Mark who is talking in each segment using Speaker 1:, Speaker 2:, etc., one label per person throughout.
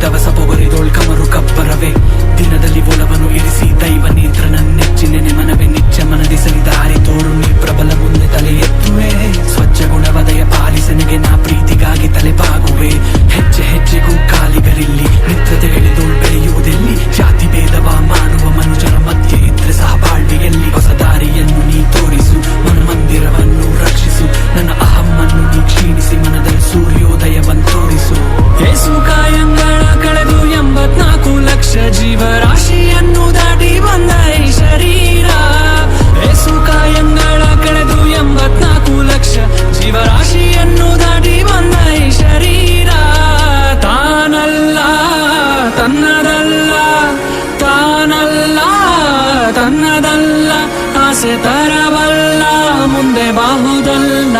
Speaker 1: ದವಸ ಪೊಗರಿದೋಳ್ ಕಮರು ಕಬ್ಬರವೇ ದಿನದಲ್ಲಿ ಒಲವನ್ನು ಇರಿಸಿ ದೈವ ನೇತ್ರ ನನ್ನೆಚ್ಚಿನೆನೆ ಮನವೇ ನಿಚ್ಚ ಮನದಿ ಸರಿ ದಾರಿ ತೋರು ನೀ ಪ್ರಬಲ ಮುಂದೆ ತಲೆ ಎತ್ತುವೆ ಸ್ವಚ್ಛ ಗುಣವದಯ ಪಾಲಿಸನಿಗೆ ನಾ ಪ್ರೀತಿಗಾಗಿ ತಲೆ ಬಾಗುವೆ ಹೆಜ್ಜೆ ಹೆಜ್ಜೆಗೂ ಕಾಲಿಗರಿಲ್ಲಿ ಮಿತ್ರತೆಗಳಿದೋಳ್ ಬೆಳೆಯುವುದೆಲ್ಲಿ ಜಾತಿ ಭೇದವ ಮಾಡುವ ಮನುಜರ ಮಧ್ಯೆ ಇದ್ರೆ ಸಹ ಬಾಳ್ವೆಯಲ್ಲಿ ಹೊಸ ದಾರಿಯನ್ನು ನೀ ತೋರಿಸು ಮನಮಂದಿರವನ್ನು ರಕ್ಷಿಸು ನನ್ನ ಅಹಮ್ಮನ್ನು ನೀ ಕ್ಷೀಣಿಸಿ ಮನದಲ್ಲಿ ಸೂರ್ಯೋದಯವನ್ನು ತೋರಿಸು ಏಸು ಕಾಯಂಗಳ ಕಳೆದು 84 ಲಕ್ಷ ಜೀವರಾಶಿಯನ್ನು ದಾಟಿ ಬಂದ ಈ ಶರೀರ ಏಸು ಕಾಯಂಗಳ ಕಳೆದು 84 ಲಕ್ಷ ಜೀವರಾಶಿಯನ್ನು ದಾಟಿ ಬಂದ ಈ ಶರೀರ ತಾನಲ್ಲ ತನ್ನದಲ್ಲ ತಾನಲ್ಲ ತನ್ನದಲ್ಲ ಆಸೆ ತರವಲ್ಲ ಮುಂದೆ ಬಾಹುದಲ್ಲ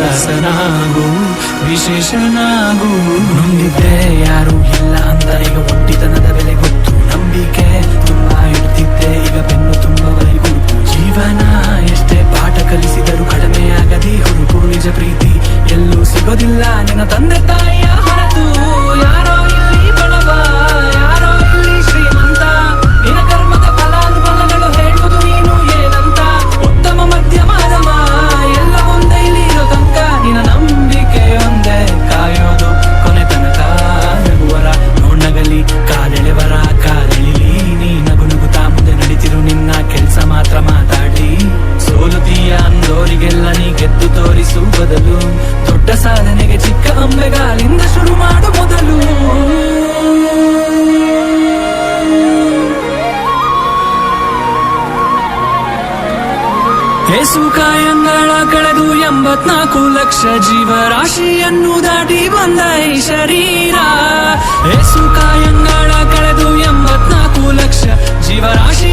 Speaker 1: ರಸನಾಗು ವಿಶೇಷನಾಗು ನೊಂದಿದ್ದೆ ಯಾರು ಇಲ್ಲ ಅಂತ ಈಗ ಒಂಟಿತನದ ಬೆಲೆ ಗೊತ್ತು ನಂಬಿಕೆ ತುಂಬಾ ಇಡ್ತಿದ್ದೆ ಈಗ ಬೆನ್ನು ತುಂಬವರಿ ಗುರುಪು ಜೀವನ ಎಷ್ಟೇ ಪಾಠ ಕಲಿಸಿದರೂ ಕಡಿಮೆಯಾಗದಿ ಹುರುಪು ನಿಜ ಪ್ರೀತಿ ಎಲ್ಲೂ ಸಿಗೋದಿಲ್ಲ ನಿನ್ನ ತಂದೆ ತಾಯಿಯ ಹೊರತು ಯಾರೋ ಇಲ್ಲಿ ಬಡವ ಯಾರೋ ಇಲ್ಲಿ ಶ್ರೀಮಂತ ನಿನ್ನ ಕರ್ಮದ ಫಲಾನುಫಲಗಳು ಹೇಳುವುದು ನೀನು ಏನಂತ ಉತ್ತಮ ಮಧ್ಯಮದಮ ಎಲ್ಲ ಒಂದೇ ಇಲ್ಲಿ ಇರೋ ತನಕ ನಿನ್ನ ನಂಬಿಕೆ ಒಂದೇ ಕಾಯೋದು ಕೊನೆ ತನಕ ನಗುವರ ನೋಡ್ನಗಲಿ ಕಾಲೆಳೆವರ ಕಾಲೆಳಿಲಿ ನೀ ನಗುನುಗುತ್ತಾ ಮುಂದೆ ನಡೀತಿರು ನಿನ್ನ ಕೆಲ್ಸ ಮಾತ್ರ ಮಾತಾಡಿ ಸೋಲುತ್ತೀಯ ಅಂದೋರಿಗೆಲ್ಲ ನೀ ಗೆದ್ದು ತೋರಿಸು ಬದಲು ದೊಡ್ಡ ಸಾಧನೆಗೆ ಚಿಕ್ಕ ಅಂಬೆಗಾಲಿಂದ ಶುರು ಮಾಡು ಮೊದಲು ಏಸು ಕಾಯಂಗಳ ಕಳೆದು 84 ಲಕ್ಷ ಜೀವರಾಶಿಯನ್ನು ದಾಟಿ ಬಂದ ಈ ಶರೀರ ಏಸು ಕಾಯಂಗಳ ಕಳೆದು 84 ಲಕ್ಷ ಜೀವರಾಶಿ